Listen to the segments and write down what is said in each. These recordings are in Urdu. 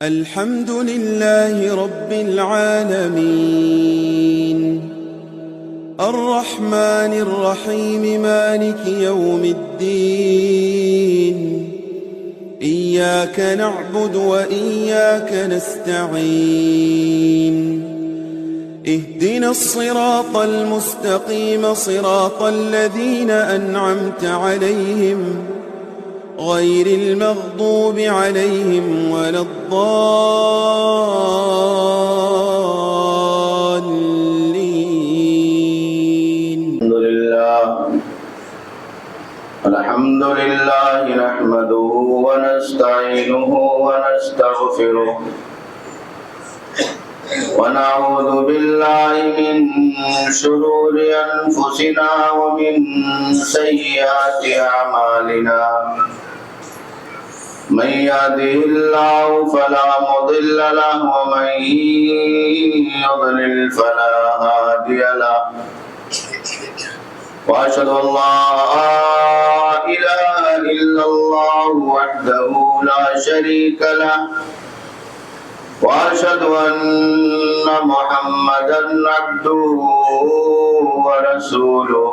الحمد لله رب العالمين الرحمن الرحيم مالك يوم الدين إياك نعبد وإياك نستعين اهدنا الصراط المستقيم صراط الذين أنعمت عليهم غير المغضوب عليهم ولا الضالين. الحمد لله نحمده ونستعينه ونستغفره ونعوذ بالله من شرور أنفسنا ومن سيئات أعمالنا من يهده الله فلا مضل له ومن يضلل فلا هادي له وأشهد أن لا إله إلا الله وحده لا شريك له وأشهد أن محمدا عبده ورسوله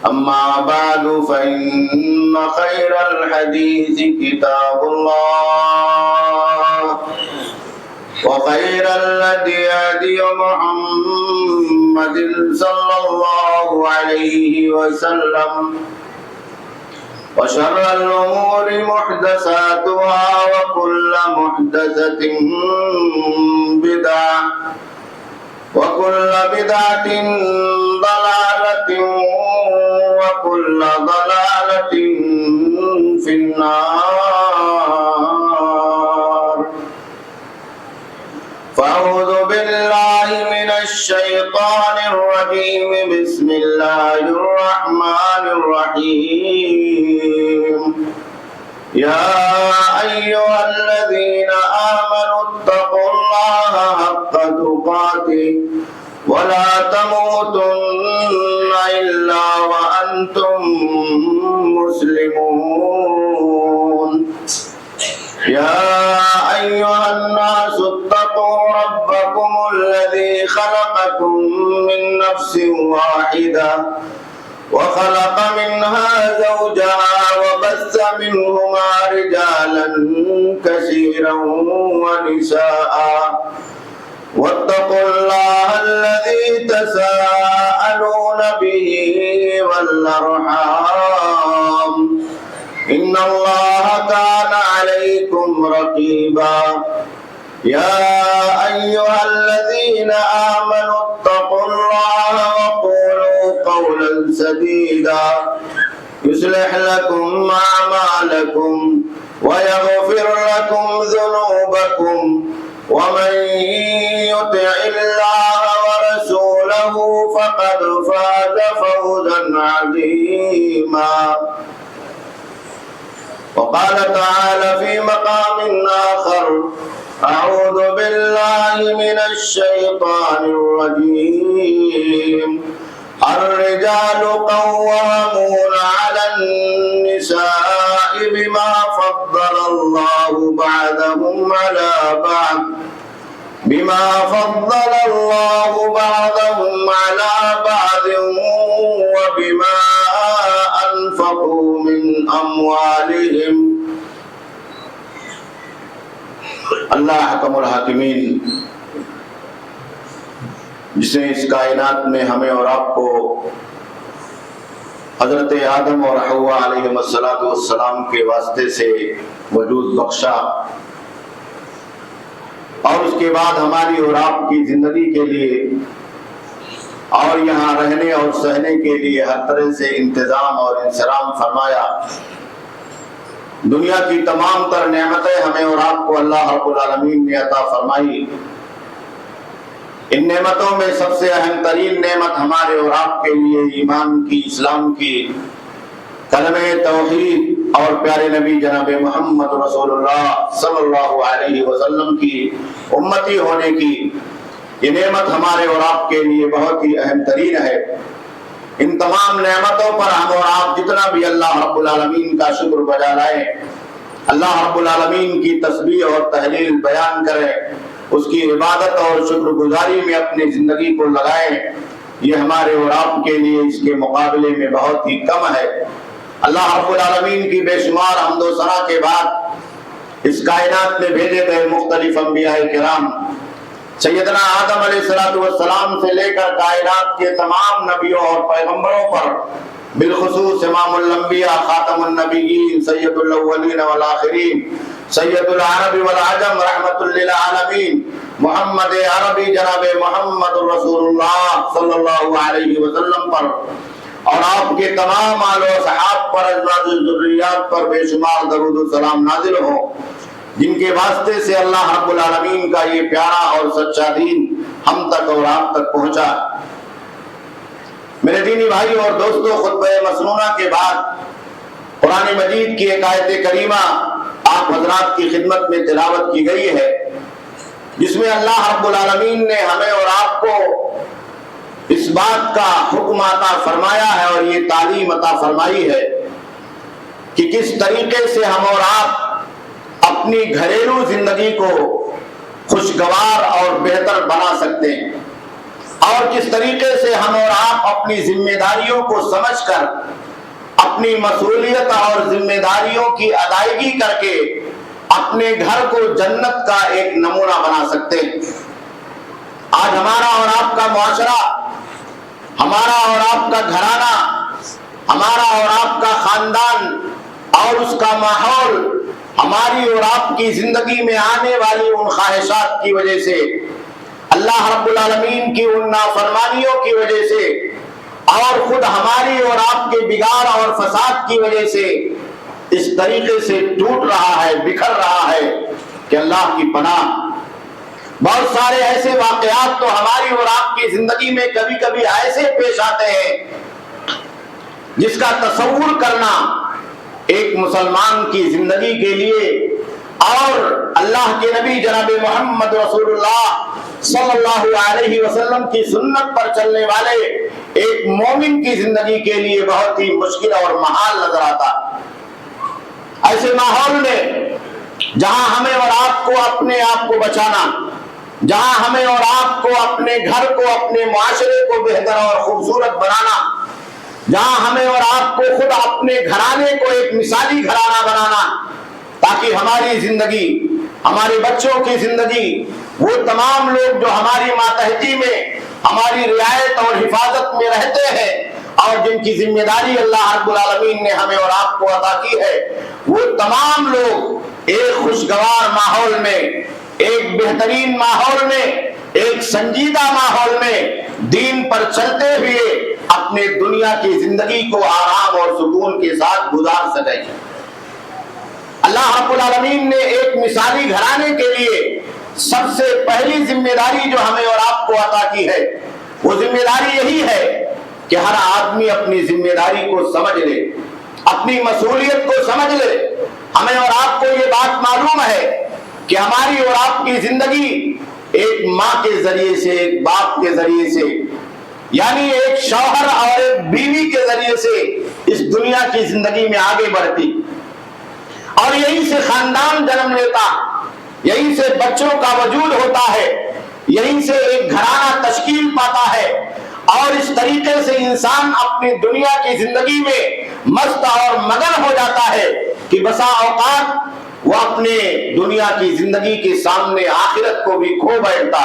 أما بعد فإن خير الحديث كتاب الله وخير الهدي هدي محمد صلى الله عليه وسلم وشر الأمور محدثاتها وكل محدثة بدعة وكل بدعة ضلالة وكل ضلالة في النار. فأعوذ بالله من الشيطان الرجيم. بسم الله الرحمن الرحيم. يا أيها الذين آمنوا اتقوا الله حق تقاته ولا تموتن إلا وأنتم مسلمون. يا أيها الناس اتقوا ربكم الذي خلقكم من نفس واحدة وخلق منها زوجها وبث منهما رجالا كثيرا ونساء واتقوا الله الذي تساءلون به والأرحام إن الله كان عليكم رقيبا. يا أيها الذين آمنوا اتقوا الله وقولوا قولا سديدا يصلح لكم أعمالكم ويغفر لكم ذنوبكم ومن يطع الله ورسوله فقد فاز فوزا عظيما. وقال تعالى في مقام آخر أعوذ بالله من الشيطان الرجيم. الرجال قوامون على النساء بما فضل الله بعضهم على بعض وبما أنفقوا من أموالهم. اللہ حکم الحاکمین جس نے اس کائنات میں ہمیں اور آپ کو حضرت آدم اور حوا علیہ السلام کے واسطے سے وجود بخشا اور اس کے بعد ہماری اور آپ کی زندگی کے لیے اور یہاں رہنے اور سہنے کے لیے ہر طرح سے انتظام اور انصرام فرمایا. دنیا کی تمام تر نعمتیں ہمیں اور آپ کو اللہ رب العالمین نے عطا فرمائی. ان نعمتوں میں سب سے اہم ترین نعمت ہمارے اور آپ کے لیے ایمان کی، اسلام کی، کلمہ توحید اور پیارے نبی جناب محمد رسول اللہ صلی اللہ علیہ وسلم کی امتی ہونے کی یہ نعمت ہمارے اور آپ کے لیے بہت ہی اہم ترین ہے. ان تمام نعمتوں پر ہم اور آپ جتنا بھی اللہ رب العالمین کا شکر بجا لائیں اللہ رب العالمین کی تسبیح اور تحلیل بیان کریں، اس کی عبادت اور شکر گزاری میں اپنی زندگی کو لگائیں، یہ ہمارے اور آپ کے لیے اس کے مقابلے میں بہت ہی کم ہے۔ اللہ رب العالمین کی بے شمار حمد و ثنا کے بعد اس کائنات میں بھیجے گئے مختلف انبیاء کرام، سیدنا آدم علیہ السلام سے لے کر کائنات کے تمام نبیوں اور پیغمبروں پر، بالخصوص امام الانبیاء خاتم النبیین سید الاولین والآخرین سید العرب والعجم رحمت للعالمین محمد عربی جناب محمد رسول اللہ صلی اللہ علیہ وسلم پر اور آپ کے تمام آل و صحاب پر، ازواج و ذریات پر بے شمار درود و سلام نازل ہو، جن کے واسطے سے اللہ رب العالمین کا یہ پیارا اور سچا دین ہم تک اور آپ تک پہنچا۔ میرے دینی بھائی اور دوستو، خطبہ مسنونہ کے بعد قرآن مجید کی ایک آیت کریمہ آپ حضرات کی خدمت میں تلاوت کی گئی ہے، جس میں اللہ رب العالمین نے ہمیں اور آپ کو اس بات کا حکم عطا فرمایا ہے اور یہ تعلیم عطا فرمائی ہے کہ کس طریقے سے ہم اور آپ اپنی گھریلو زندگی کو خوشگوار اور بہتر بنا سکتے ہیں، اور کس طریقے سے ہم اور آپ اپنی ذمہ داریوں کو سمجھ کر اپنی مسئولیت اور ذمہ داریوں کی ادائیگی کر کے اپنے گھر کو جنت کا ایک نمونہ بنا سکتے ہیں۔ آج ہمارا اور آپ کا معاشرہ، ہمارا اور آپ کا گھرانہ، ہمارا اور آپ کا خاندان اور اس کا ماحول ہماری اور آپ کی زندگی میں آنے والی ان خواہشات کی وجہ سے، اللہ رب العالمین کی ان نافرمانیوں کی وجہ سے اور خود ہماری اور آپ کے بگاڑ اور فساد کی وجہ سے اس طریقے سے ٹوٹ رہا ہے، بکھر رہا ہے کہ اللہ کی پناہ۔ بہت سارے ایسے واقعات تو ہماری اور آپ کی زندگی میں کبھی کبھی ایسے پیش آتے ہیں جس کا تصور کرنا ایک مسلمان کی زندگی کے لیے اور اللہ کے نبی جناب محمد رسول اللہ صلی اللہ علیہ وسلم کی سنت پر چلنے والے ایک مومن کی زندگی کے لیے بہت ہی مشکل اور محال نظر آتا۔ ایسے ماحول میں جہاں ہمیں اور آپ کو اپنے آپ کو بچانا، جہاں ہمیں اور آپ کو اپنے گھر کو، اپنے معاشرے کو بہتر اور خوبصورت بنانا، جہاں ہمیں اور آپ کو خود اپنے گھرانے کو ایک مثالی گھرانہ بنانا، تاکہ ہماری زندگی، ہمارے بچوں کی زندگی، وہ تمام لوگ جو ہماری ماتحتی میں، ہماری رعایت اور حفاظت میں رہتے ہیں اور جن کی ذمہ داری اللہ رب العالمین نے ہمیں اور آپ کو عطا کی ہے، وہ تمام لوگ ایک خوشگوار ماحول میں، ایک بہترین ماحول میں، ایک سنجیدہ ماحول میں دین پر چلتے ہوئے اپنے دنیا کی زندگی کو آرام اور سکون کے ساتھ گزار سکیں۔ اللہ رب العالمین نے ایک مثالی گھرانے کے لیے سب سے پہلی ذمہ داری جو ہمیں اور آپ کو عطا کی ہے، وہ ذمہ داری یہی ہے کہ ہر آدمی اپنی ذمہ داری کو سمجھ لے، اپنی مسئولیت کو سمجھ لے۔ ہمیں اور آپ کو یہ بات معلوم ہے کہ ہماری اور آپ کی زندگی ایک ماں کے ذریعے سے، ایک باپ کے ذریعے سے، یعنی ایک شوہر اور ایک بیوی کے ذریعے سے اس دنیا کی زندگی میں آگے بڑھتی، اور یہیں سے خاندان جنم لیتا، یہیں سے بچوں کا وجود ہوتا ہے، یہیں سے ایک گھرانہ تشکیل پاتا ہے، اور اس طریقے سے انسان اپنی دنیا کی زندگی میں مست اور مگن ہو جاتا ہے کہ بسا اوقات وہ اپنے دنیا کی زندگی کے سامنے آخرت کو بھی کھو بیٹھتا،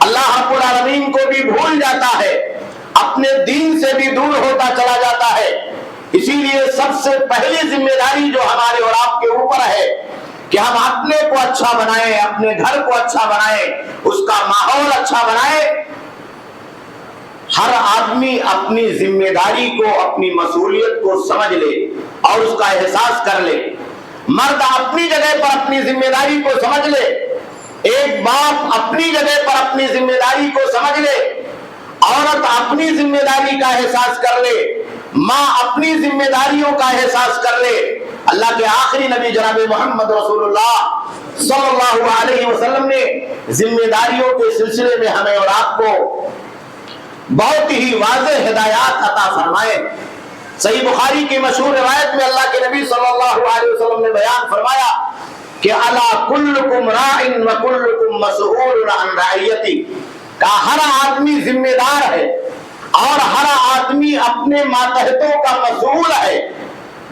اللہ رب العالمین کو بھی بھول جاتا ہے، اپنے دین سے بھی دور ہوتا چلا جاتا ہے۔ اسی لیے سب سے پہلی ذمہ داری جو ہمارے اور آپ کے اوپر ہے کہ ہم اپنے کو اچھا بنائیں، اپنے گھر کو اچھا بنائیں، اس کا ماحول اچھا بنائیں۔ ہر آدمی اپنی ذمہ داری کو، اپنی مسئولیت کو سمجھ لے اور اس کا احساس کر لے۔ مرد اپنی جگہ پر اپنی ذمہ داری کو سمجھ لے، ایک باپ اپنی جگہ پر اپنی ذمہ داری کو سمجھ لے، عورت اپنی ذمہ داری کا احساس کر لے، ماں اپنی ذمہ داریوں کا احساس کر لے۔ اللہ کے آخری نبی جناب محمد رسول اللہ صلی اللہ علیہ وسلم نے ذمہ داریوں کے سلسلے میں ہمیں اور آپ کو بہت ہی واضح ہدایات عطا فرمائے۔ صحیح بخاری کی مشہور روایت میں اللہ کے نبی صلی اللہ علیہ وسلم نے بیان فرمایا کہ الا کلکم راع وکلکم مسئول عن رعیتی، کہ ہر آدمی ذمہ دار ہے اور ہر آدمی اپنے ماتحتوں کا مسئول ہے۔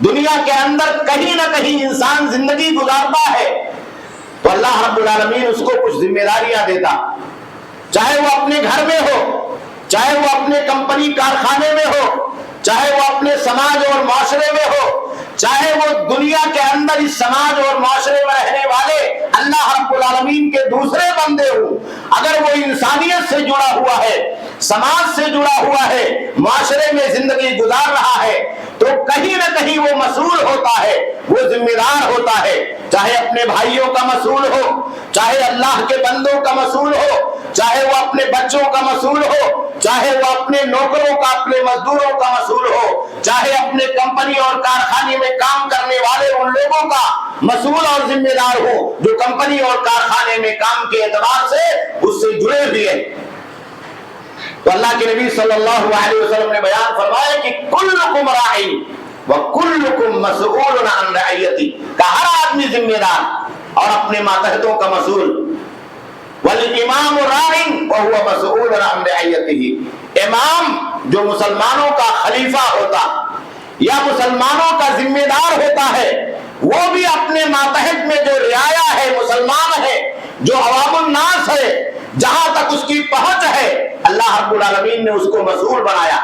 دنیا کے اندر کہیں نہ کہیں انسان زندگی گزارتا ہے تو اللہ رب العالمین اس کو کچھ ذمہ داریاں دیتا، چاہے وہ اپنے گھر میں ہو، چاہے وہ اپنے کمپنی کارخانے میں ہو، چاہے وہ اپنے سماج اور معاشرے میں ہو، چاہے وہ دنیا کے اندر اس سماج اور معاشرے میں رہنے والے اللہ رب العالمین کے دوسرے بندے ہوں، اگر وہ انسانیت سے جڑا ہوا ہے، سماج سے جڑا ہوا ہے، معاشرے میں زندگی گزار رہا ہے، تو کہیں نہ کہیں وہ مسئول ہوتا ہے، وہ ذمہ دار ہوتا ہے، چاہے اپنے بھائیوں کا مسئول ہو، چاہے اللہ کے بندوں کا مسئول ہو، چاہے وہ اپنے بچوں کا مسئول ہو، چاہے وہ اپنے نوکروں کا، اپنے مزدوروں کا مسئول ہو، چاہے اپنے کمپنی اور کارخانے میں کام کرنے والے ان لوگوں کا مسئول اور ذمہ دار ہو جو کمپنی اور کارخانے میں کام کے اعتبار سے اس سے جڑے ہوئے ہیں۔ تو اللہ کے نبی صلی اللہ علیہ وسلم نے بیان فرمایا کہ کلکم راع وکلکم مسئول عن رعیتی، کہ ہر آدمی ذمہ دار اور اپنے ماتحتوں کا مسئول۔ والامام راع وهو مسئول عن رعیتہ، امام جو مسلمانوں کا خلیفہ ہوتا یا مسلمانوں کا ذمہ دار ہوتا ہے، وہ بھی اپنے ماتحت میں جو رعایا ہے، مسلمان ہے، جو عوام الناس ہے، جہاں تک اس کی پہنچ ہے، اللہ رب العالمین نے اس کو مسئول بنایا،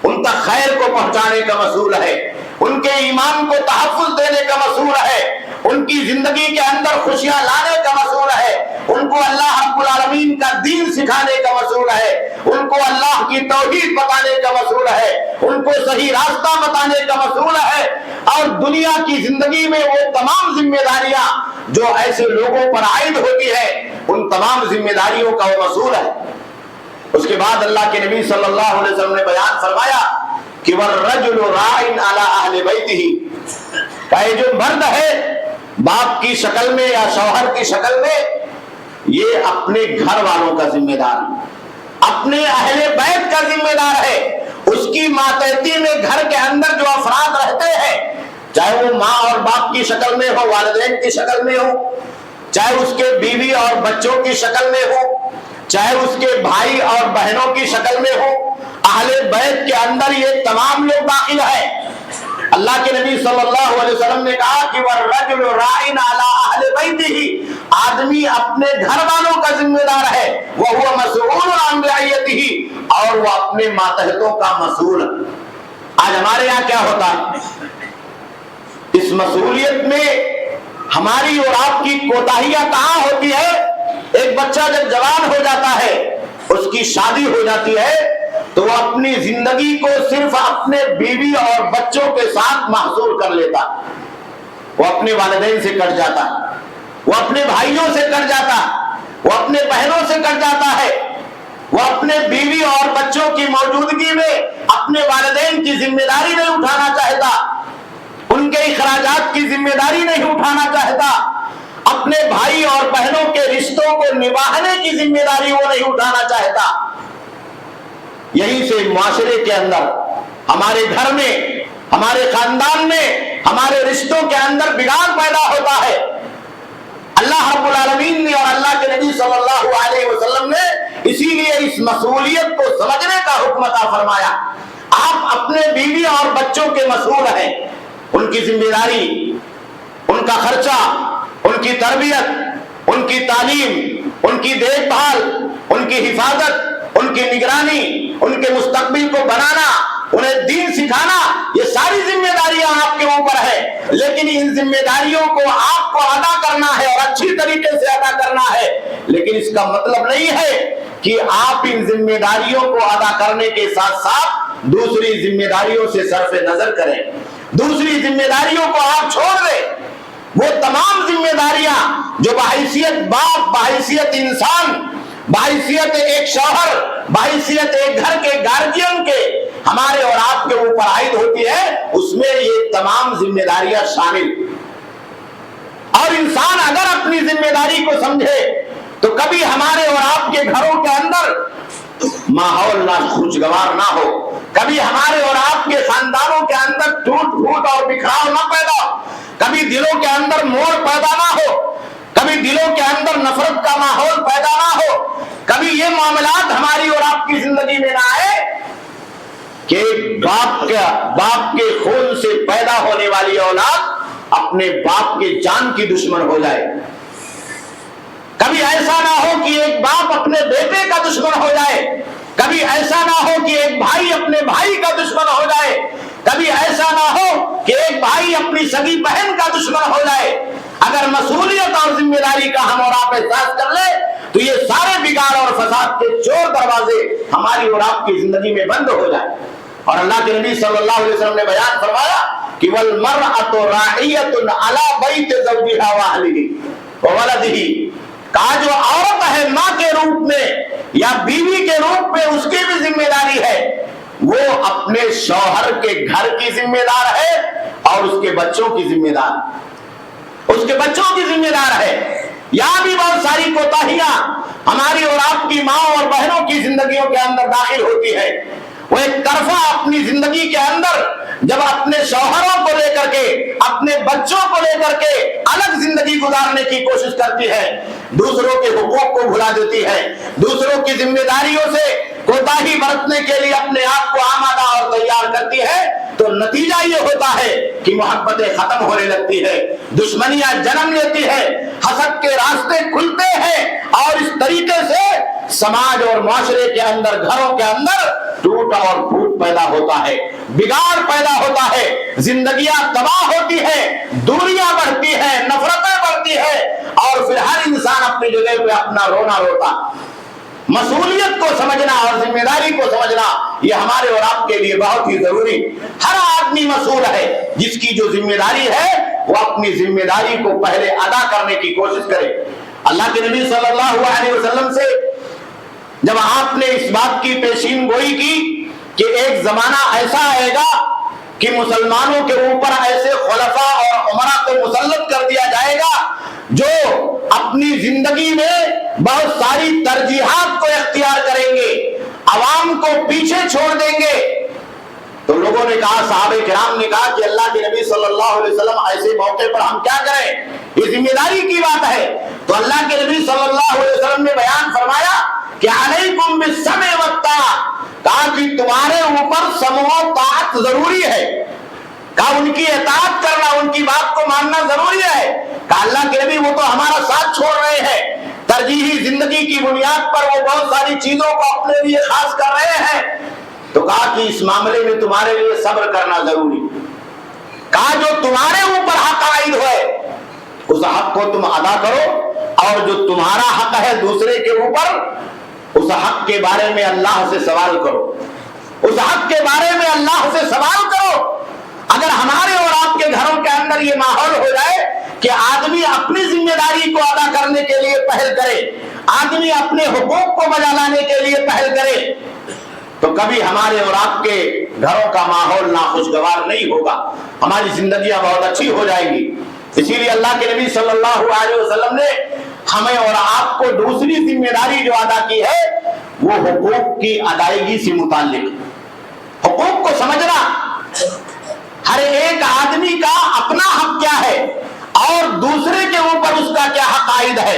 ان تک خیر کو پہنچانے کا مسئول ہے، ان کے ایمان کو تحفظ دینے کا مسئول ہے، ان کی زندگی کے اندر خوشیاں لانے کا مسئول ہے، ان کو اللہ رب العالمین کا دین سکھانے کا مسئول ہے، ان کو اللہ کی توحید بتانے کا مسئول ہے، ان کو صحیح راستہ بتانے کا مسئول ہے، اور دنیا کی زندگی میں وہ تمام ذمہ داریاں جو ایسے لوگوں پر عائد ہوتی ہے، ان تمام ذمہ داریوں کا وہ مسئول ہے۔ اس کے بعد اللہ کے نبی صلی اللہ علیہ وسلم نے بیان فرمایا کہ والرجل راع علی اہل بیتہ، کہ جو مرد ہے باپ کی شکل میں یا شوہر کی شکل میں، یہ اپنے گھر والوں کا ذمہ دار، اپنے اہل بیت کا ذمہ دار ہے، اس کی ماتحتی میں گھر کے اندر جو افراد رہتے ہیں، چاہے وہ ماں اور باپ کی شکل میں ہو، والدین کی شکل میں ہو، چاہے اس کے بیوی اور بچوں کی شکل میں ہو، چاہے اس کے بھائی اور بہنوں کی شکل میں ہو، اہل بیت کے اندر یہ تمام لوگ داخل ہیں۔ اللہ کے نبی صلی اللہ علیہ وسلم نے کہا کہ والرجل راع علی اہل بیتہ، آدمی اپنے گھر والوں کا ذمہ دار ہے، وہو مسئول عن رعیتہ، اور وہ اپنے ماتحتوں کا مسئول۔ آج ہمارے یہاں کیا ہوتا ہے، اس مسئولیت میں ہماری اور آپ کی کوتاہیاں کہاں ہوتی ہے؟ ایک بچہ جب جوان ہو جاتا ہے، اس کی شادی ہو جاتی ہے، تو وہ اپنی زندگی کو صرف اپنے بیوی اور بچوں کے ساتھ محصور کر لیتا، وہ اپنے والدین سے کٹ جاتا، وہ اپنے بھائیوں سے کٹ جاتا، وہ اپنے بہنوں سے کٹ جاتا ہے، وہ اپنے بیوی اور بچوں کی موجودگی میں اپنے والدین کی ذمہ داری نہیں اٹھانا چاہتا، ان کے اخراجات کی ذمہ داری نہیں اٹھانا چاہتا، اپنے بھائی اور بہنوں کے رشتوں کو نبھانے کی ذمہ داری وہ نہیں اٹھانا چاہتا۔ یہیں سے معاشرے کے اندر، ہمارے گھر میں، ہمارے خاندان میں، ہمارے رشتوں کے اندر بگاڑ پیدا ہوتا ہے۔ اللہ رب العالمین نے اور اللہ کے نبی صلی اللہ علیہ وسلم نے اسی لیے اس مسئولیت کو سمجھنے کا حکم عطا فرمایا۔ آپ اپنے بیوی اور بچوں کے مسئول ہیں، ان کی ذمہ داری، ان کا خرچہ، ان کی تربیت، ان کی تعلیم، ان کی دیکھ بھال، ان کی حفاظت، ان کی نگرانی، ان کے مستقبل کو بنانا، انہیں دین سکھانا، یہ ساری ذمہ داریاں آپ کے اوپر ہے، لیکن ان ذمہ داریوں کو آپ کو ادا کرنا ہے اور اچھی طریقے سے ادا کرنا ہے، لیکن اس کا مطلب نہیں ہے کہ آپ ان ذمہ داریوں کو ادا کرنے کے ساتھ ساتھ دوسری ذمہ داریوں سے صرف نظر کریں، دوسری ذمہ داریوں کو آپ چھوڑ دیں۔ وہ تمام ذمہ داریاں جو بحیثیت باپ، بحیثیت انسان، بحیثیت ایک شوہر، بحیثیت ایک گھر کے گارجین کے ہمارے اور آپ کے اوپر عائد ہوتی ہے، اس میں یہ تمام ذمہ داریاں شامل۔ اور انسان اگر اپنی ذمہ داری کو سمجھے تو کبھی ہمارے اور آپ کے گھروں کے اندر ماحول نہ خوشگوار نہ ہو، کبھی ہمارے اور آپ کے خاندانوں کے اندر ٹوٹ پھوٹ اور بکھراؤ نہ پیدا ہو، کبھی دلوں کے اندر موڑ پیدا نہ ہو، کبھی دلوں کے اندر نفرت کا ماحول پیدا نہ ہو، کبھی یہ معاملات ہماری اور آپ کی زندگی میں نہ آئے کہ باپ کے خون سے پیدا ہونے والی اولاد اپنے باپ کے جان کی دشمن ہو جائے، کبھی ایسا نہ ہو کہ ایک باپ اپنے بیٹے کا دشمن ہو جائے، کبھی ایسا نہ ہو کہ ایک بھائی اپنے بھائی کا دشمن ہو جائے، کبھی ایسا نہ ہو کہ ایک بھائی اپنی سگی بہن کا دشمن ہو جائے۔ اگر مسئولیت اور ذمہ داری کا ہم اور آپ احساس کر لیں تو یہ سارے بگاڑ اور فساد کے چور دروازے ہماری اور آپ کی زندگی میں بند ہو جائے۔ اور اللہ کے نبی صلی اللہ علیہ وسلم نے بیان فرمایا کہ وَالْمَرْأَةُ رَاعِيَةٌ عَلَى بَيْتِ زَوْجِهَا وَأَهْلِهِ وَوَلَدِهِ، کہا جو عورت ہے ماں کے روپ میں یا بیوی کے روپ میں اس کی بھی ذمہ داری ہے، وہ اپنے شوہر کے گھر کی ذمہ دار ہے اور اس کے بچوں کی ذمہ دار، اس کے بچوں کی ذمہ دار ہے۔ یہاں بھی بہت ساری کوتاہیاں ہماری اور آپ کی ماں اور بہنوں کی زندگیوں کے اندر داخل ہوتی ہے۔ وہ ایک طرفہ اپنی زندگی کے اندر جب اپنے شوہروں کو لے کر کے اپنے بچوں کو لے کر کے الگ زندگی گزارنے کی کوشش کرتی ہے، دوسروں کے حقوق کو بھلا دیتی ہے، دوسروں کی ذمہ داریوں سے کوتاہی برتنے کے لیے اپنے آپ کو آمادہ اور تیار کرتی ہے، تو نتیجہ یہ ہوتا ہے کہ محبتیں ختم ہونے لگتی ہے، دشمنیاں جنم لیتی ہے، حسد کے راستے کھلتے ہیں، اور اس طریقے سے سماج اور معاشرے کے اندر، گھروں کے اندر ٹوٹ اور پھوٹ پیدا ہوتا ہے، بگاڑ پیدا ہوتا ہے، زندگیاں تباہ ہوتی ہے، دوریاں بڑھتی ہیں، نفرتیں بڑھتی ہیں، اور پھر ہر انسان اپنی جگہ پہ اپنا رونا روتا۔ مسئولیت کو سمجھنا اور ذمہ داری کو سمجھنا یہ ہمارے اور آپ کے لیے بہت ہی ضروری۔ ہر آدمی مسئول ہے، جس کی جو ذمہ داری ہے وہ اپنی ذمہ داری کو پہلے ادا کرنے کی کوشش کرے۔ اللہ کے نبی صلی اللہ علیہ وسلم سے جب آپ نے اس بات کی پیشین گوئی کی کہ ایک زمانہ ایسا آئے گا کہ مسلمانوں کے اوپر ایسے خلفاء اور امراء کو مسلط کر دیا جائے گا جو اپنی زندگی میں بہت ساری ترجیحات کو اختیار کریں گے، عوام کو پیچھے چھوڑ دیں گے۔ تو لوگوں نے کہا، صحابہ کرام نے کہا کہ اللہ کے نبی صلی اللہ علیہ وسلم ایسے موقع پر ہم کیا کریں، یہ ذمہ داری کی بات ہے۔ تو اللہ کے نبی صلی اللہ علیہ وسلم نے بیان فرمایا کہ علیکم بالسمع والطاعۃ، کہا کہ تمہارے اوپر سمع و طاعت ضروری ہے، کہا ان کی اطاعت کرنا، ان کی بات کو ماننا ضروری ہے۔ کہا اللہ کے نبی وہ تو ہمارا ساتھ چھوڑ رہے ہیں، ترجیحی زندگی کی بنیاد پر وہ بہت ساری چیزوں کو اپنے لیے خاص کر رہے ہیں۔ تو کہا کہ اس معاملے میں تمہارے لیے صبر کرنا ضروری، کہا جو تمہارے اوپر حق عائد ہوئے اس حق کو تم ادا کرو، اور جو تمہارا حق ہے دوسرے کے اوپر اس حق کے بارے میں اللہ سے سوال کرو، اس حق کے بارے میں اللہ سے سوال کرو۔ اگر ہمارے اور آپ کے گھروں کے اندر یہ ماحول ہو جائے کہ آدمی اپنی ذمہ داری کو ادا کرنے کے لیے پہل کرے، آدمی اپنے حقوق کو بجا لانے کے لیے پہل کرے، تو کبھی ہمارے اور آپ کے گھروں کا ماحول ناخوشگوار نہیں ہوگا، ہماری زندگیاں بہت اچھی ہو جائیں گی۔ اسی لیے اللہ کے نبی صلی اللہ علیہ وسلم نے ہمیں اور آپ کو دوسری ذمہ داری جو ادا کی ہے وہ حقوق کی ادائیگی سے متعلق، حقوق کو سمجھنا، ہر ایک آدمی کا اپنا حق کیا ہے اور دوسرے کے اوپر اس کا کیا حق عائد ہے۔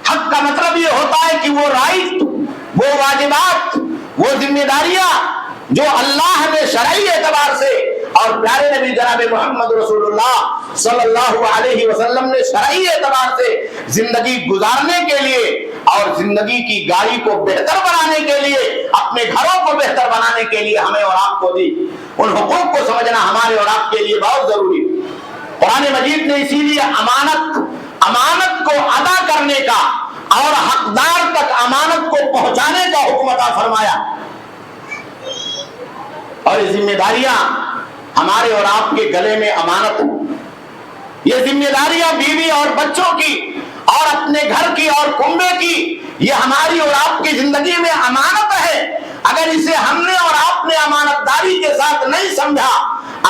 حق کا مطلب یہ ہوتا ہے کہ وہ رائٹ، وہ واجبات، وہ ذمہ داریاں جو اللہ نے شرعی اعتبار سے اور پیارے نبی جناب محمد رسول اللہ صلی اللہ علیہ وسلم نے شرعی اعتبار سے زندگی گزارنے کے لیے اور زندگی کی گاڑی کو بہتر بنانے کے لیے، اپنے گھروں کو بہتر بنانے کے لیے ہمیں اور آپ کو دی، ان حقوق کو سمجھنا ہمارے اور آپ کے لیے بہت ضروری۔ قرآن مجید نے اسی لیے امانت کو ادا کرنے کا اور حقدار تک امانت کو پہنچانے کا حکم عطا فرمایا، اور یہ ذمہ داریاں ہمارے اور آپ کے گلے میں امانت ہیں۔ یہ ذمہ داریاں بیوی اور بچوں کی اور اپنے گھر کی اور کنبے کی، یہ ہماری اور آپ کی زندگی میں امانت ہے۔ اگر اسے ہم نے اور آپ نے امانت داری کے ساتھ نہیں سمجھا،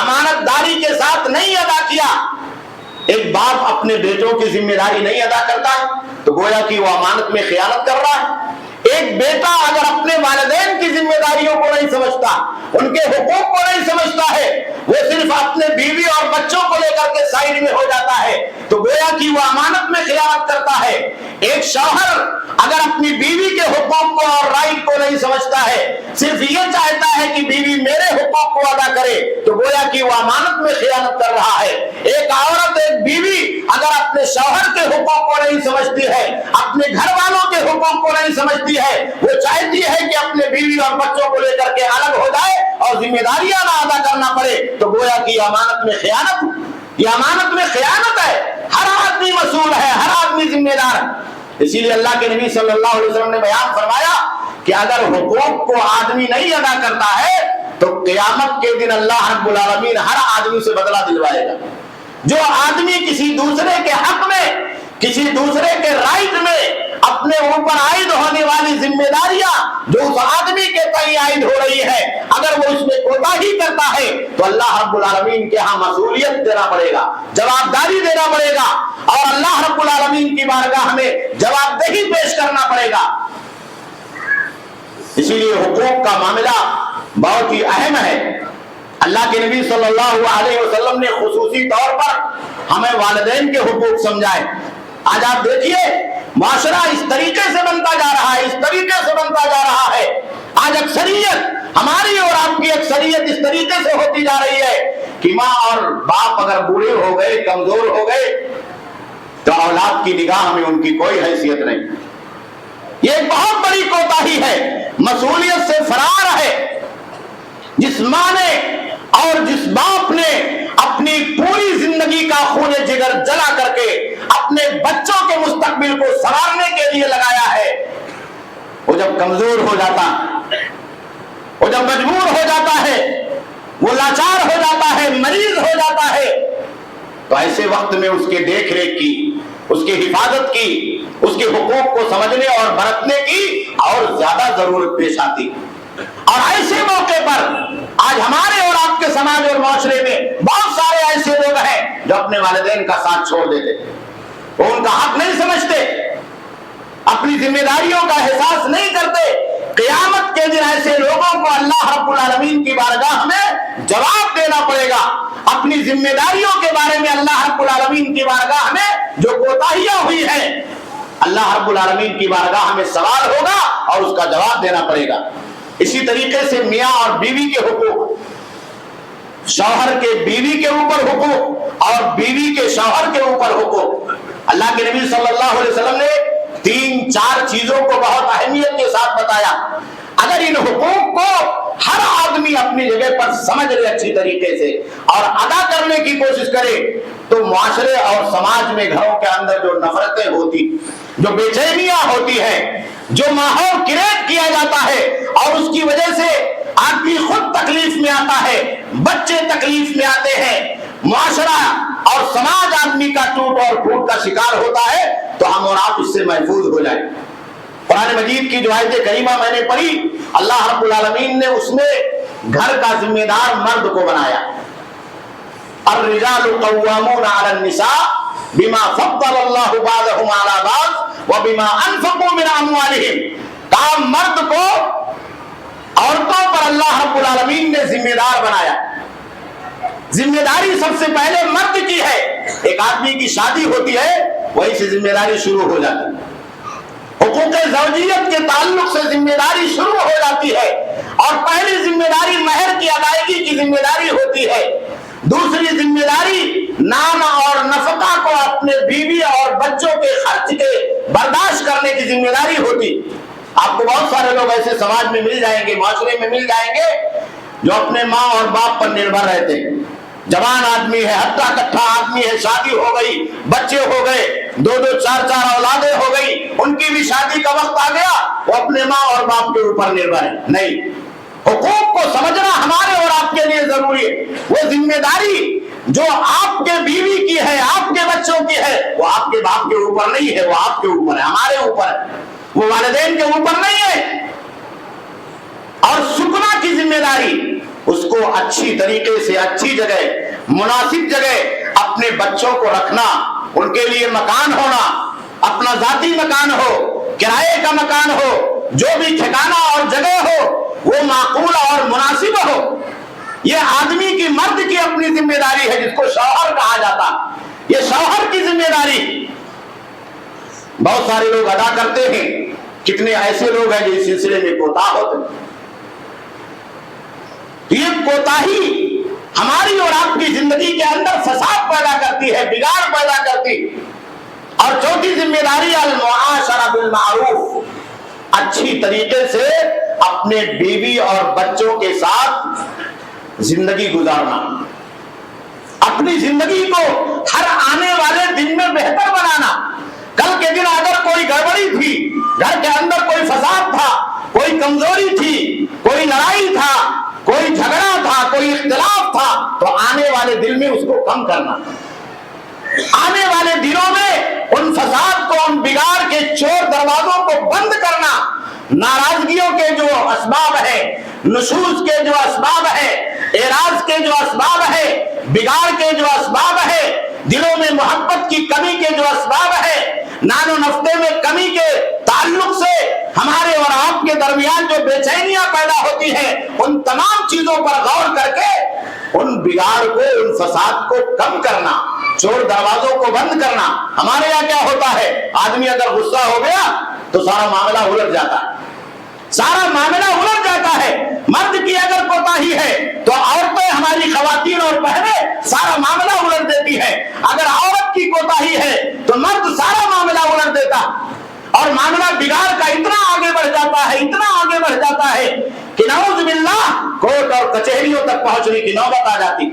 امانت داری کے ساتھ نہیں ادا کیا، ایک باپ اپنے بیٹوں کی ذمہ داری نہیں ادا کرتا تو گویا کہ وہ امانت میں خیانت کر رہا ہے۔ ایک بیٹا اگر اپنے والدین کی ذمہ داریوں کو نہیں سمجھتا، ان کے حقوق کو نہیں سمجھتا ہے، وہ صرف اپنے بیوی اور بچوں کو لے کر کے سائڈ میں ہو جاتا ہے، تو گویا کہ وہ امانت میں خیانت کرتا ہے۔ ایک شوہر اگر اپنی بیوی کے حقوق کو اور رائٹ کو نہیں سمجھتا ہے، صرف یہ چاہتا ہے کہ بیوی میرے حقوق کو ادا کرے، تو گویا کہ وہ امانت میں خیانت کر رہا ہے۔ ایک عورت، ایک بیوی اگر اپنے شوہر کے حقوق کو نہیں سمجھتی ہے، اپنے گھر والوں کے حقوق کو نہیں سمجھتی ہے، وہ چاہتی ہے کہ اپنے بیوی اور بچوں کو لے کر کے الگ ہو جائے اور ذمہ داریاں نہ ادا کرنا پڑے، تو گویا کہ امانت میں خیانت، یہ امانت میں خیانت ہے۔ ہر آدمی مسئول ہے، ہر آدمی ذمہ دار ہے۔ اسی لیے اللہ کے نبی صلی اللہ علیہ وسلم نے بیان فرمایا کہ اگر حقوق کو آدمی نہیں ادا کرتا ہے تو قیامت کے دن اللہ رب العالمین ہر آدمی سے بدلہ دلوائے گا۔ جو آدمی کسی دوسرے کے حق میں، کسی دوسرے کے رائٹ میں اپنے اوپر عائد ہونے والی ذمہ داریاں جو اس آدمی کے تئیں عائد ہو رہی ہے، اگر وہ اس میں کوتاہی کرتا ہے تو اللہ رب العالمین کے ہاں مسئولیت دینا پڑے گا، جواب داری دینا پڑے گا، اور اللہ رب العالمین کی بارگاہ میں جواب دہی پیش کرنا پڑے گا۔ اسی لیے حقوق کا معاملہ بہت ہی اہم ہے۔ اللہ کے نبی صلی اللہ علیہ وسلم نے خصوصی طور پر ہمیں والدین کے حقوق سمجھائے۔ آج آپ دیکھیے معاشرہ اس طریقے سے بنتا جا رہا ہے، اس طریقے سے بنتا جا رہا ہے۔ آج اکثریت ہماری اور آپ کی اکثریت اس طریقے سے ہوتی جا رہی ہے کہ ماں اور باپ اگر بوڑھے ہو گئے، کمزور ہو گئے، تو اولاد کی نگاہ میں ان کی کوئی حیثیت نہیں۔ یہ ایک بہت بڑی کوتاہی ہے، مسئولیت سے فرار ہے۔ جس ماں نے اور جس باپ نے اپنی پوری زندگی کا خون جگر جلا کر کے اپنے بچوں کے مستقبل کو سنوارنے کے لیے لگایا ہے، وہ جب کمزور ہو جاتا، وہ جب مجبور ہو جاتا ہے، وہ لاچار ہو جاتا ہے، مریض ہو جاتا ہے، تو ایسے وقت میں اس کے دیکھ ریکھ کی، اس کی حفاظت کی، اس کے حقوق کو سمجھنے اور برتنے کی اور زیادہ ضرورت پیش آتی۔ اور ایسے موقع پر آج ہمارے اور آپ کے سماج اور معاشرے میں بہت سارے ایسے لوگ ہیں جو اپنے والدین کا ساتھ چھوڑ دیتے، وہ ان کا حق نہیں سمجھتے، اپنی ذمہ داریوں کا احساس نہیں کرتے۔ قیامت کے دن ایسے لوگوں کو اللہ رب العالمین کی بارگاہ میں جواب دینا پڑے گا۔ اپنی ذمہ داریوں کے بارے میں اللہ رب العالمین کی بارگاہ میں جو کوتاہیاں ہوئی ہیں، اللہ رب العالمین کی بارگاہ میں سوال ہوگا اور اس کا جواب دینا پڑے گا۔ اسی طریقے سے میاں اور بیوی کے حقوق، شوہر کے بیوی کے اوپر حقوق اور بیوی کے شوہر کے اوپر حقوق، اللہ کے نبی صلی اللہ علیہ وسلم نے 3-4 چیزوں کو بہت اہمیت کے ساتھ بتایا۔ اگر ان حقوق کو ہر آدمی اپنی جگہ پر سمجھ لے اچھی طریقے سے اور ادا کرنے کی کوشش کرے، تو معاشرے اور سماج میں گھروں کے اندر جو نفرتیں ہوتی، جو بے چینیاں ہوتی ہیں، جو ماحول کریٹ کیا جاتا ہے اور اس کی وجہ سے آدمی خود تکلیف میں آتا ہے، بچے تکلیف میں آتے ہیں، معاشرہ اور سماج آدمی کا ٹوٹ اور پھوٹ کا شکار ہوتا ہے، تو ہم اور آپ اس سے محفوظ ہو جائیں۔ قرآن مجید کی جو آیت کریمہ میں نے پڑھی، اللہ رب العالمین نے اس میں گھر کا ذمہ دار مرد کو بنایا۔ الرجال قوامون علی النساء بما فضل اللہ بعضهم علی بعض وبما انفقوا من اموالهم۔ کام مرد کو عورتوں پر اللہ رب العالمین نے ذمہ دار بنایا۔ ذمہ داری سب سے پہلے مرد کی ہے۔ ایک آدمی کی شادی ہوتی ہے، وہی سے ذمہ داری شروع ہو جاتی ہے۔ حقوق زوجیت کے تعلق سے ذمہ داری شروع ہو جاتی ہے، اور پہلی ذمہ داری مہر کی ادائیگی کی ذمہ داری ہوتی ہے۔ دوسری ذمہ داری نام اور نفقہ کو اپنے بیوی اور بچوں کے خرچ کے برداشت کرنے کی ذمہ داری ہوتی۔ آپ کو بہت سارے لوگ ایسے سماج میں مل جائیں گے، معاشرے میں مل جائیں گے، جو اپنے ماں اور باپ پر نربھر رہتے ہیں۔ جوان آدمی ہے، ہٹا کٹھا آدمی ہے، شادی ہو گئی، بچے ہو گئے، 2-2 4-4 اولادیں ہو گئی، ان کی بھی شادی کا وقت آ گیا، وہ اپنے ماں اور باپ کے اوپر نربھر ہے۔ نہیں، حقوق کو سمجھنا ہمارے اور آپ کے لیے ضروری ہے۔ وہ ذمہ داری جو آپ کے بیوی کی ہے، آپ کے بچوں کی ہے، وہ آپ کے باپ کے اوپر نہیں ہے، وہ آپ کے اوپر ہے، ہمارے اوپر ہے، وہ والدین کے اوپر نہیں ہے۔ اور سکنا کی ذمہ داری، اس کو اچھی طریقے سے اچھی جگہ، مناسب جگہ اپنے بچوں کو رکھنا، ان کے لیے مکان ہونا، اپنا ذاتی مکان ہو، کرائے کا مکان ہو، جو بھی ٹھکانہ اور جگہ ہو وہ معقول اور مناسب ہو، یہ آدمی کی، مرد کی اپنی ذمہ داری ہے، جس کو شوہر کہا جاتا، یہ شوہر کی ذمہ داری بہت سارے لوگ ادا کرتے ہیں۔ کتنے ایسے لوگ ہیں جو اس سلسلے میں کوتاہ ہوتے ہیں۔ یہ کوتاہی ہماری اور آپ کی زندگی کے اندر فساد پیدا کرتی ہے، بگاڑ پیدا کرتی۔ اور چوتھی ذمہ داری المعاشرہ بالمعروف، اچھی طریقے سے اپنے بیوی اور بچوں کے ساتھ زندگی گزارنا، اپنی زندگی کو ہر آنے والے دن میں بہتر بنانا۔ کل کے دن اگر کوئی گڑبڑی تھی، گھر کے اندر کوئی فساد تھا، کوئی کمزوری تھی، کوئی لڑائی تھا، کوئی جھگڑا تھا، کوئی اختلاف تھا، تو آنے والے دن میں اس کو کم کرنا، آنے والے دنوں میں ان فساد کو، ان بگاڑ کے چور دروازوں کو بند کرنا۔ ناراضگیوں کے جو اسباب ہے، نشوز کے جو اسباب ہے، اعراض کے جو اسباب ہے، بگاڑ کے جو اسباب ہے، دلوں میں محبت کی کمی کے جو اسباب ہے، نان و نفتے میں کمی کے تعلق سے ہمارے اور آپ کے درمیان جو بے چینیاں پیدا ہوتی ہیں، ان تمام چیزوں پر غور کر کے ان بگاڑ کو، ان فساد کو کم کرنا، چور دروازوں کو بند کرنا۔ ہمارے یہاں کیا ہوتا ہے، آدمی اگر غصہ ہو گیا تو سارا معاملہ الٹ جاتا ہے، سارا معاملہ الٹ جاتا ہے۔ مرد کی اگر کوتاہی ہے تو عورتیں، ہماری خواتین اور بہنیں سارا معاملہ الٹ دیتی ہے، اگر عورت کی کوتاہی ہے تو مرد سارا معاملہ الٹ دیتا، اور معاملہ بگاڑ کا اتنا آگے بڑھ جاتا ہے، اتنا آگے بڑھ جاتا ہے کہ نعوذ باللہ کورٹ اور کچہریوں تک پہنچنے کی نوبت آ جاتی۔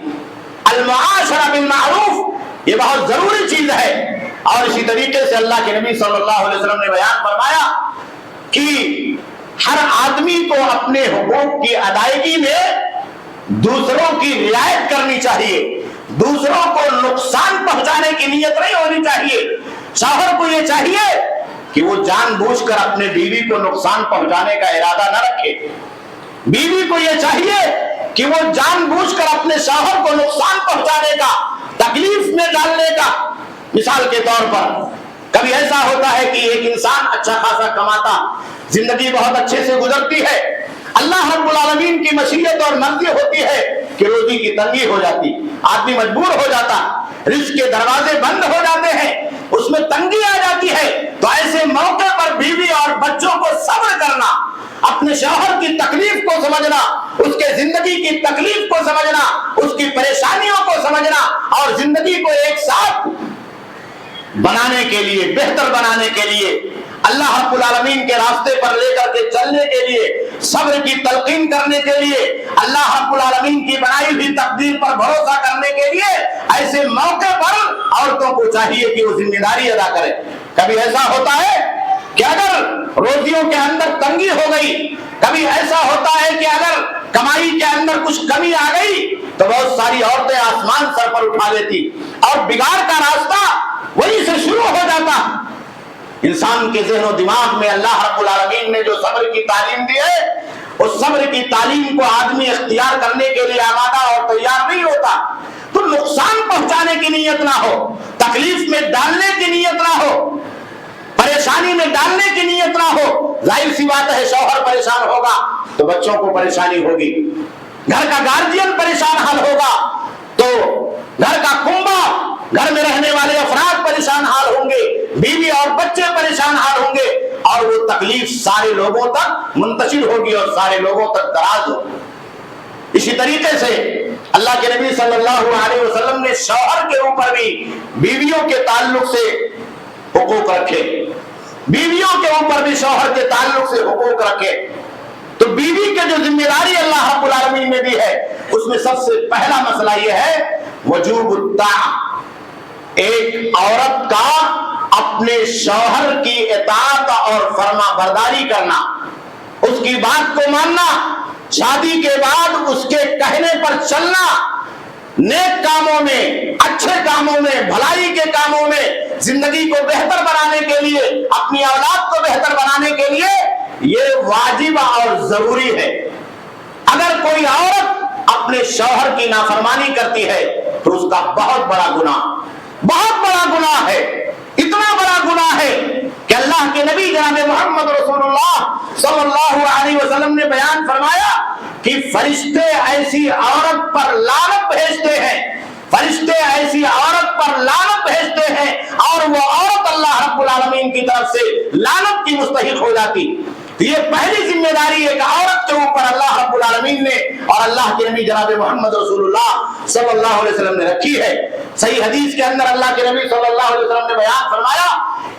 المعاشرہ بالمعروف یہ بہت ضروری چیز ہے۔ اور اسی طریقے سے اللہ کے نبی صلی اللہ علیہ وسلم نے بیان فرمایا کہ ہر آدمی کو اپنے حقوق کی ادائیگی میں دوسروں کی رعایت کرنی چاہیے، دوسروں کو نقصان پہنچانے کی نیت نہیں ہونی چاہیے۔ شوہر کو یہ چاہیے کہ وہ جان بوجھ کر اپنے بیوی کو نقصان پہنچانے کا ارادہ نہ رکھے، بیوی کو یہ چاہیے کہ وہ جان بوجھ کر اپنے شوہر کو نقصان پہنچانے کا، تکلیف میں ڈالنے کا۔ مثال کے طور پر کبھی ایسا ہوتا ہے کہ ایک انسان اچھا خاصا کماتا، زندگی بہت اچھے سے گزرتی ہے، اللہ رب العالمین کی مشیت اور مرضی ہوتی ہے کہ روزی کی تنگی ہو جاتی، آدمی مجبور ہو جاتا، رزق کے دروازے بند ہو جاتے ہیں، اس میں تنگی آ جاتی ہے، تو ایسے موقع پر بیوی اور بچوں کو صبر کرنا، اپنے شوہر کی تکلیف کو سمجھنا، اس کے زندگی کی تکلیف کو سمجھنا، اس کی پریشانیوں کو سمجھنا، اور زندگی کو ایک ساتھ بنانے کے لیے، بہتر بنانے کے لیے، اللہ رب العالمین کے راستے پر لے کر کے چلنے کے لیے، صبر کی تلقین کرنے کے لیے، اللہ رب العالمین کی بنائی ہوئی تقدیر پر بھروسہ کرنے کے لیے، ایسے موقع پر عورتوں کو چاہیے کہ وہ ذمہ داری ادا کرے۔ کبھی ایسا ہوتا ہے کہ اگر روزیوں کے اندر تنگی ہو گئی، کبھی ایسا ہوتا ہے کہ اگر کمائی کے اندر کچھ کمی آ گئی تو بہت ساری عورتیں آسمان سر پر اٹھا لیتی، اور بگاڑ کا راستہ وہی سے شروع ہو جاتا۔ انسان کے ذہن و دماغ میں اللہ رب العالمین نے جو صبر کی تعلیم دی ہے، اس صبر کی تعلیم کو آدمی اختیار کرنے کے لیے آمادہ اور تیار نہیں ہوتا، تو نقصان پہنچانے کی نیت نہ ہو، تکلیف میں ڈالنے کی نیت نہ ہو، پریشانی میں ڈالنے کی نیت نہ ہو، ظاہر سی بات ہے شوہر پریشان ہوگا تو بچوں کو پریشانی ہوگی، گھر کا گارجین پریشان حال ہوگا تو گھر کا کنبہ، گھر میں رہنے والے افراد پریشان حال ہوں گے، بیوی اور بچے پریشان حال ہوں گے، اور وہ تکلیف سارے لوگوں تک منتشر ہوگی اور سارے لوگوں تک دراز ہوگی۔ اسی طریقے سے اللہ کے نبی صلی اللہ علیہ وسلم نے شوہر کے اوپر بھی بیویوں کے تعلق سے حقوق رکھے، بیویوں کے اوپر بھی شوہر کے تعلق سے حقوق رکھے۔ تو بیوی کے جو ذمہ داری اللہ رب العالمین نے دی ہے، اس میں سب سے پہلا مسئلہ یہ ہے وجوب الطاعہ، ایک عورت کا اپنے شوہر کی اطاعت اور فرما برداری کرنا، اس کی بات کو ماننا، شادی کے بعد اس کے کہنے پر چلنا، نیک کاموں میں، اچھے کاموں میں، بھلائی کے کاموں میں، زندگی کو بہتر بنانے کے لیے، اپنی اولاد کو بہتر بنانے کے لیے یہ واجب اور ضروری ہے۔ اگر کوئی عورت اپنے شوہر کی نافرمانی کرتی ہے تو اس کا بہت بڑا گناہ، بہت بڑا گناہ ہے، اتنا بڑا گناہ ہے کہ اللہ کے نبی جناب محمد رسول اللہ صلی اللہ علیہ وسلم نے بیان فرمایا کہ فرشتے ایسی عورت پر لعنت بھیجتے ہیں، فرشتے ایسی عورت پر لعنت بھیجتے ہیں اور وہ عورت اللہ رب العالمین کی طرف سے لعنت کی مستحق ہو جاتی۔ یہ پہلی ذمہ داری ایک عورت کے اوپر اللہ رب العالمین نے اور اللہ کے نبی جناب محمد رسول اللہ صلی اللہ علیہ وسلم نے رکھی ہے۔ صحیح حدیث کے اندر اللہ کے نبی صلی اللہ علیہ وسلم نے بیان فرمایا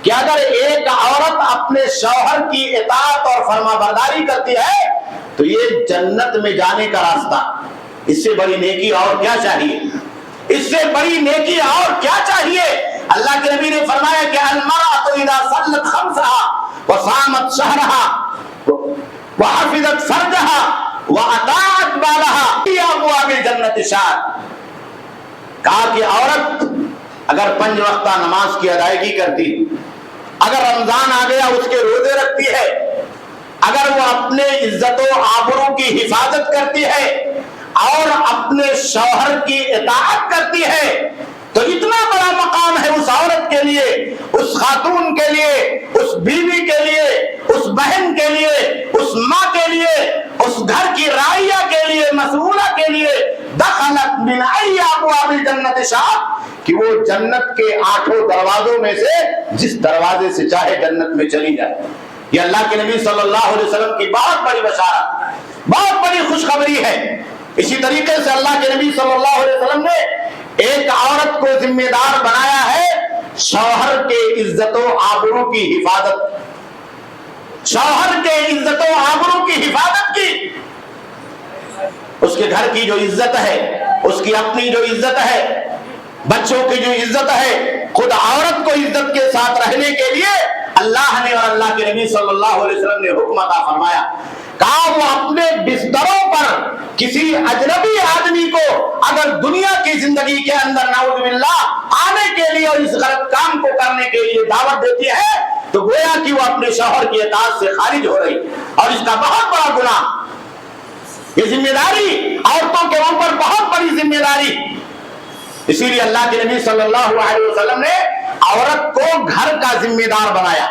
کہ اگر ایک عورت اپنے شوہر کی اطاعت اور فرما برداری کرتی ہے تو یہ جنت میں جانے کا راستہ، اس سے بڑی نیکی اور کیا چاہیے؟ اس سے بڑی نیکی اور کیا چاہیے؟ اللہ کے نبی نے فرمایا کہ المرأة اذا صلت خمسها وصامت شهرها وحفظت فرجها واطاعت بالها في ابواب الجنة شاد۔ کہا کہ عورت اگر 5 وقتہ نماز کی ادائیگی کرتی، اگر رمضان آ گیا اس کے روزے رکھتی ہے، اگر وہ اپنے عزت و آبرو کی حفاظت کرتی ہے اور اپنے شوہر کی اطاعت کرتی ہے تو اتنا بڑا مقام ہے اس عورت کے لیے، اس خاتون کے لیے، اس بیوی کے لیے، اس بہن کے لیے، اس ماں کے لیے، اس گھر کی رعیہ کے لیے، مسئولہ کے لیے، دخلت من ای ابواب الجنت شاء، کہ وہ جنت کے 8 دروازوں میں سے جس دروازے سے چاہے جنت میں چلی جائے۔ یہ اللہ کے نبی صلی اللہ علیہ وسلم کی بہت بڑی بشارت، بہت بڑی خوشخبری ہے۔ اسی طریقے سے اللہ کے نبی صلی اللہ علیہ وسلم نے ایک عورت کو ذمہ دار بنایا ہے شوہر کے عزت و آبرو کی حفاظت، شوہر کے عزت و آبرو کی حفاظت کی، اس کے گھر کی جو عزت ہے، اس کی اپنی جو عزت ہے، بچوں کی جو عزت ہے، خود عورت کو عزت کے ساتھ رہنے کے لیے اللہ نے اور اللہ کے نبی صلی اللہ علیہ وسلم نے حکم عطا فرمایا۔ کہا وہ اپنے بستروں پر کسی اجنبی آدمی کو اگر دنیا کی زندگی کے اندر نعوذ باللہ آنے کے لیے اور اس غلط کام کو کرنے کے لیے دعوت دیتی ہے تو گویا کہ وہ اپنے شوہر کی اطاعت سے خارج ہو رہی، اور اس کا بہت بڑا گناہ، یہ ذمہ داری عورتوں کے اوپر بہت بڑی ذمہ داری۔ اسی لیے اللہ کے نبی صلی اللہ علیہ وسلم نے عورت کو گھر کا ذمہ دار بنایا،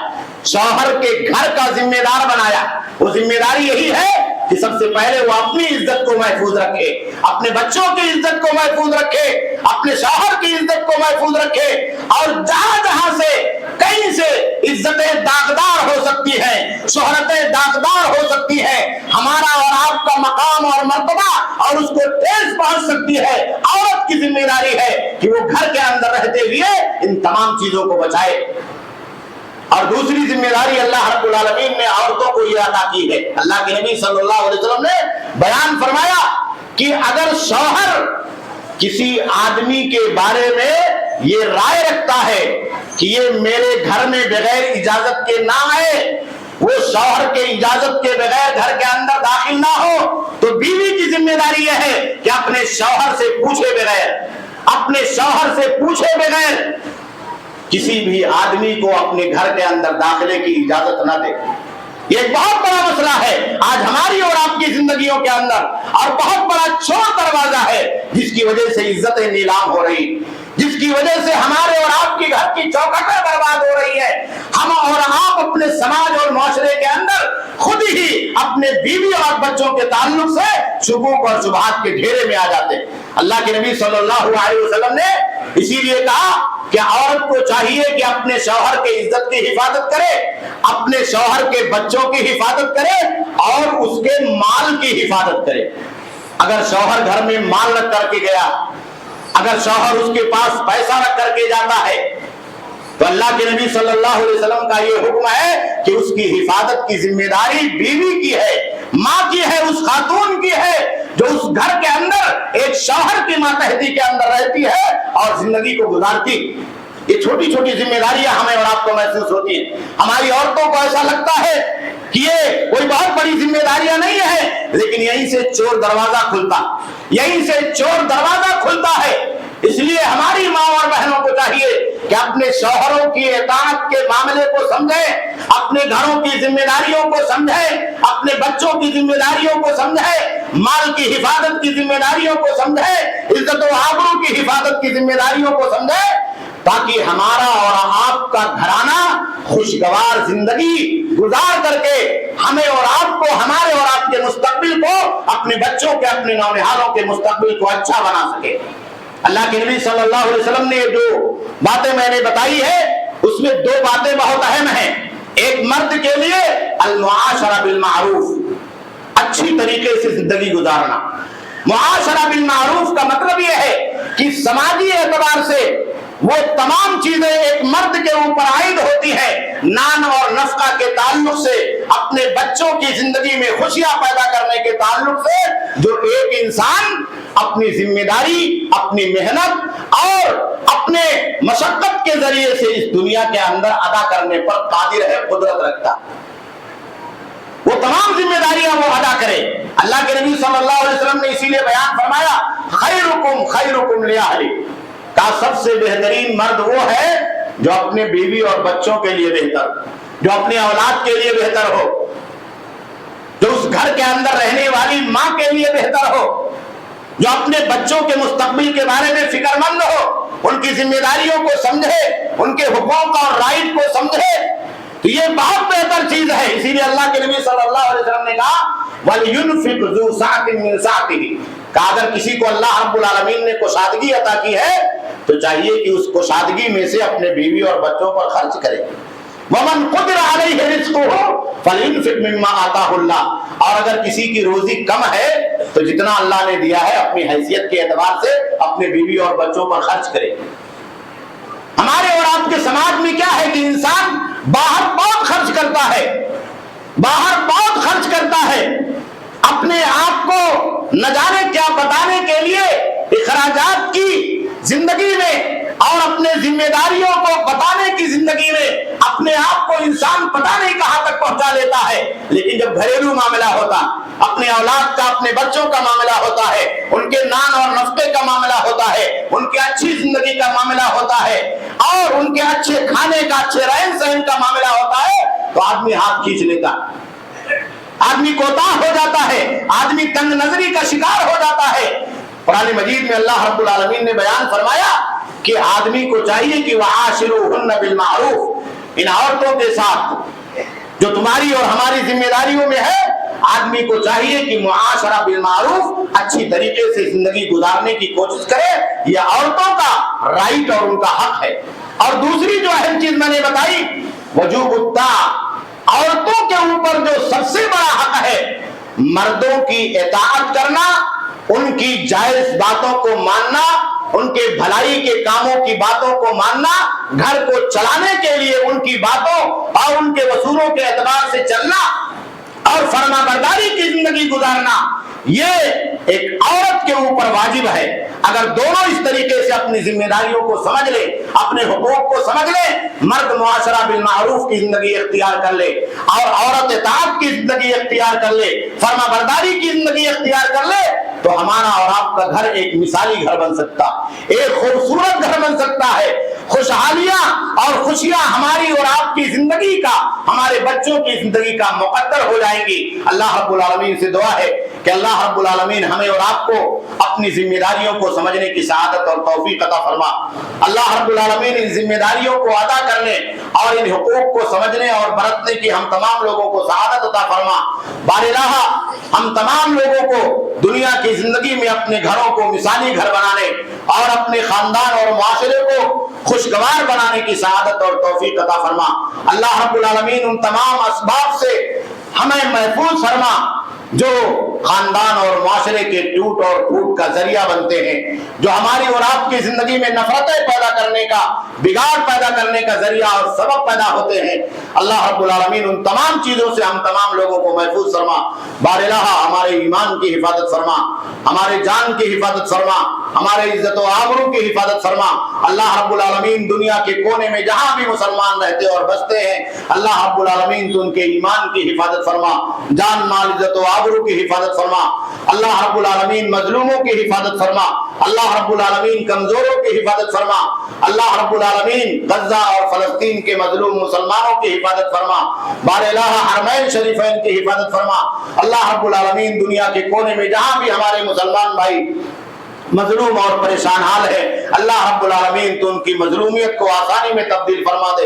شوہر کے گھر کا ذمہ دار بنایا۔ وہ ذمہ داری یہی ہے کہ سب سے پہلے وہ اپنی عزت کو محفوظ رکھے، اپنے بچوں کی عزت کو محفوظ رکھے، اپنے شوہر کی عزت کو محفوظ رکھے، اور جہاں جہاں سے کہیں سے عزتیں داغدار ہو سکتی ہیں، شہرتیں داغدار ہو سکتی ہیں، ہمارا اور آپ کا مقام اور مرتبہ اور اس کو ٹھیس پہنچ سکتی ہے، عورت کی ذمہ داری ہے کہ وہ گھر کے اندر رہتے ہوئے ان تمام چیزوں کو بچائے۔ اور دوسری ذمہ داری اللہ رب العالمین نے عورتوں کو یہ عطا کی ہے۔ اللہ کے نبی صلی اللہ علیہ وسلم نے بیان فرمایا کہ اگر شوہر کسی آدمی کے بارے میں یہ رائے رکھتا ہے کہ یہ میرے گھر میں بغیر اجازت کے نہ آئے، وہ شوہر کے اجازت کے بغیر گھر کے اندر داخل نہ ہو، تو بیوی کی ذمہ داری یہ ہے کہ اپنے شوہر سے پوچھے بغیر، اپنے شوہر سے پوچھے بغیر کسی بھی آدمی کو اپنے گھر کے اندر داخلے کی اجازت نہ دے۔ یہ ایک بہت بڑا مسئلہ ہے آج ہماری اور آپ کی زندگیوں کے اندر، اور بہت بڑا چور دروازہ ہے جس کی وجہ سے عزتیں نیلام ہو رہی، جس کی وجہ سے ہمارے اور آپ کی گھر کی چوکھٹیں برباد ہو رہی ہے۔ ہم اور آپ اپنے سماج اور معاشرے کے اندر خود ہی اپنے بیوی اور بچوں کے تعلق سے شکوک اور شبہات کے گھیرے میں آ جاتے ہیں۔ اللہ کے نبی صلی اللہ علیہ وسلم نے اسی لیے کہا کہ عورت کو چاہیے کہ اپنے شوہر کی عزت کی حفاظت کرے، اپنے شوہر کے بچوں کی حفاظت کرے اور اس کے مال کی حفاظت کرے۔ اگر شوہر گھر میں مال رکھ کر کے گیا، اگر شوہر اس کے پاس پیسہ رکھ کر کے جاتا ہے تو اللہ کے نبی صلی اللہ علیہ وسلم کا یہ حکم ہے کہ اس کی حفاظت کی ذمہ داری بیوی کی ہے، ماں کی ہے، اس خاتون کی ہے جو اس گھر کے اندر ایک شوہر کی ماتحتی کے اندر رہتی ہے اور زندگی کو گزارتی۔ یہ چھوٹی چھوٹی ذمہ داریاں ہمیں اور آپ کو محسوس ہوتی ہیں۔ ہماری عورتوں کو ایسا لگتا ہے کہ یہ کوئی بہت بڑی ذمہ داریاں نہیں ہے، لیکن یہیں سے چور دروازہ کھلتا، یہیں سے چور دروازہ کھلتا ہے۔ اس لیے ہماری ماں اور بہنوں کو چاہیے کہ اپنے شوہروں کی اطاعت کے معاملے کو سمجھیں، اپنے گھروں کی ذمہ داریوں کو سمجھیں، اپنے بچوں کی ذمہ داریوں کو سمجھیں، مال کی حفاظت کی ذمہ داریوں کو سمجھیں، عزت و آبرو کی حفاظت کی ذمہ داریوں کو سمجھیں، تاکہ ہمارا اور آپ کا گھرانہ خوشگوار زندگی گزار کر کے ہمیں اور آپ کو، ہمارے اور آپ کے مستقبل کو، اپنے بچوں کے، اپنے نونہالوں کے مستقبل کو اچھا بنا سکے۔ اللہ کے نبی صلی اللہ علیہ وسلم نے جو باتیں میں نے بتائی ہے اس میں دو باتیں بہت اہم ہیں۔ ایک مرد کے لیے المعاشرہ بالمعروف، اچھی طریقے سے زندگی گزارنا۔ معاشرہ بالمعروف کا مطلب یہ ہے کہ سماجی اعتبار سے وہ تمام چیزیں ایک مرد کے اوپر عائد ہوتی ہیں، نان اور نفقہ کے تعلق سے، اپنے بچوں کی زندگی میں خوشیاں پیدا کرنے کے تعلق سے، جو ایک انسان اپنی ذمہ داری، اپنی محنت اور اپنے مشقت کے ذریعے سے اس دنیا کے اندر ادا کرنے پر قادر ہے، قدرت رکھتا، وہ تمام ذمہ داریاں وہ ادا کرے۔ اللہ کے نبی صلی اللہ علیہ وسلم نے اسی لیے بیان فرمایا خیرکم خیرکم لأہلہ، کا سب سے بہترین مرد وہ ہے جو اپنے بیوی اور بچوں کے لیے بہتر، جو اپنی اولاد کے لیے بہتر ہو، جو اس گھر کے اندر رہنے والی ماں کے لیے بہتر ہو، جو اپنے بچوں کے مستقبل کے بارے میں فکر مند ہو، ان کی ذمہ داریوں کو سمجھے، ان کے حقوق اور رائٹ کو سمجھے، تو یہ بہت بہتر چیز ہے۔ اسی لیے اللہ کے نبی صلی اللہ علیہ وسلم نے کہا وَلْيُنْفِقْ ذُو سَعْةٍ مِّن سَعْتِهِ، کہ اگر کسی کو اللہ رب العالمین نے کشادگی عطا کی ہے تو چاہیے کہ اس کشادگی میں سے اپنے بیوی اور بچوں پر خرچ کرے۔ وَمَنْ قُدِرَ عَلَيْهِ رِزْقُهُ فَلْيُنْفِقْ مِمَّا آتَاهُ اللَّهُ، اور اگر کسی کی روزی کم ہے تو جتنا اللہ نے دیا ہے اپنی حیثیت کے اعتبار سے اپنے بیوی اور بچوں پر خرچ کرے۔ ہمارے اور آپ کے سماج میں کیا ہے کہ انسان باہر بہت خرچ کرتا ہے، باہر بہت خرچ کرتا ہے، اپنے آپ کو نہ جانے کیا بتانے کے لیے اخراجات کی زندگی میں اور اپنے ذمہ داریوں کو بتانے کی زندگی میں اپنے آپ کو انسان پتہ نہیں کہاں تک پہنچا لیتا ہے، لیکن جب گھریلو معاملہ ہوتا، اپنے اولاد کا، اپنے بچوں کا معاملہ ہوتا ہے، ان کے نان اور نفقے کا معاملہ ہوتا ہے، ان کی اچھی زندگی کا معاملہ ہوتا ہے اور ان کے اچھے کھانے کا، اچھے رہن سہن کا معاملہ ہوتا ہے تو آدمی ہاتھ کھینچ لیتا، آدمی کوتاہ ہو جاتا ہے، آدمی تنگ نظری کا شکار ہو جاتا ہے۔ قرآن مجید میں اللہ رب العالمین نے بیان فرمایا کہ آدمی کو چاہیے کہ وَعَاشِرُوهُنَّ بِالْمَعْرُوفِ، ان عورتوں کے ساتھ جو تمہاری اور ہماری ذمہ داریوں میں ہے، آدمی کو چاہیے کہ معاشرہ بالمعروف، اچھی طریقے سے زندگی گزارنے کی کوشش کرے، یہ عورتوں کا رائٹ اور ان کا حق ہے۔ اور دوسری جو اہم چیز میں نے بتائی وجوب الطاعہ، عورتوں کے اوپر جو سب سے بڑا حق ہے مردوں کی اطاعت کرنا، ان کی جائز باتوں کو ماننا، ان کے بھلائی کے کاموں کی باتوں کو ماننا، گھر کو چلانے کے لیے ان کی باتوں اور ان کے اصولوں کے اعتبار سے چلنا اور فرما برداری کی زندگی گزارنا، یہ ایک عورت کے اوپر واجب ہے۔ اگر دونوں اس طریقے سے اپنی ذمہ داریوں کو سمجھ لے، اپنے حقوق کو سمجھ لے، مرد معاشرہ بالمعروف کی زندگی اختیار کر لے اور عورت اطاعت کی زندگی اختیار کر لے، فرما برداری کی زندگی اختیار کر لے، تو ہمارا اور آپ کا گھر ایک مثالی گھر بن سکتا، ایک خوبصورت گھر بن سکتا ہے۔ خوشحالیاں اور خوشیاں ہماری اور آپ کی زندگی کا، ہمارے بچوں کی زندگی کا مقدر ہو جائیں گی۔ اللہ رب العالمین سے دعا ہے کہ اللہ رب العالمین ہمیں اور آپ کو اپنی ذمہ داریوں کو سمجھنے کی سعادت اور توفیق عطا فرما۔ اللہ رب العالمین ان ذمہ داریوں کو ادا کرنے اور ان حقوق کو سمجھنے اور برتنے کی ہم تمام لوگوں کو سعادت عطا فرما۔ بار الہ ہم تمام لوگوں کو دنیا کی زندگی میں اپنے گھروں کو مثالی گھر بنانے اور اپنے خاندان اور معاشرے کو خوشگوار بنانے کی سعادت اور توفیق عطا فرما۔ اللہ رب العالمین ان تمام اسباب سے ہمیں محفوظ فرما جو خاندان اور معاشرے کے ٹوٹ اور پھوٹ کا ذریعہ بنتے ہیں، جو ہماری اور آپ کی زندگی میں نفرتیں پیدا کرنے کا، بگاڑ پیدا کرنے کا ذریعہ اور سبب پیدا ہوتے ہیں۔ اللہ رب العالمین ان تمام چیزوں سے ہم تمام لوگوں کو محفوظ فرما۔ بار الہ ہمارے ایمان کی حفاظت فرما، ہمارے جان کی حفاظت فرما، ہمارے عزت و آبرو کی حفاظت فرما۔ اللہ رب العالمین دنیا کے کونے میں جہاں بھی مسلمان رہتے اور بستے ہیں، اللہ رب العالمین تو ان کے ایمان کی حفاظت فرما، جان مال عزت و آبرو کی حفاظت فرما۔ اللہ رب العالمین مظلوموں کی حفاظت فرما، اللہ رب العالمین کمزوروں کی حفاظت فرما، اللہ رب العالمین غزہ اور فلسطین کے مظلوم مسلمانوں کی حفاظت فرما۔ بار الہ حرمین شریفین کی حفاظت فرما۔ اللہ رب العالمین دنیا کے کونے میں جہاں بھی ہمارے مسلمان بھائی مظلوم اور پریشان حال ہے، اللہ رب العالمین تو ان کی مظلومیت کو آسانی میں تبدیل فرما دے،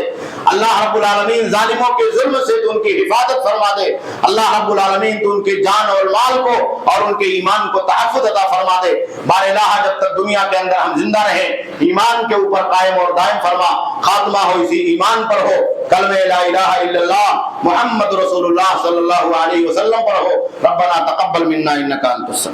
اللہ رب العالمین ظالموں کے ظلم سے تو ان کی حفاظت فرما دے، اللہ رب العالمین تو ان کے جان اور مال کو اور ان کے ایمان کو تحفظ عطا فرما دے۔ بار الہ جب تک دنیا کے اندر ہم زندہ رہیں ایمان کے اوپر قائم اور دائم فرما، خاتمہ ہو اسی ایمان پر ہو، کلمہ لا الہ الا اللہ محمد رسول اللہ صلی اللہ علیہ وسلم پر ہو۔ ربنا تقبل منا انک انت السمیع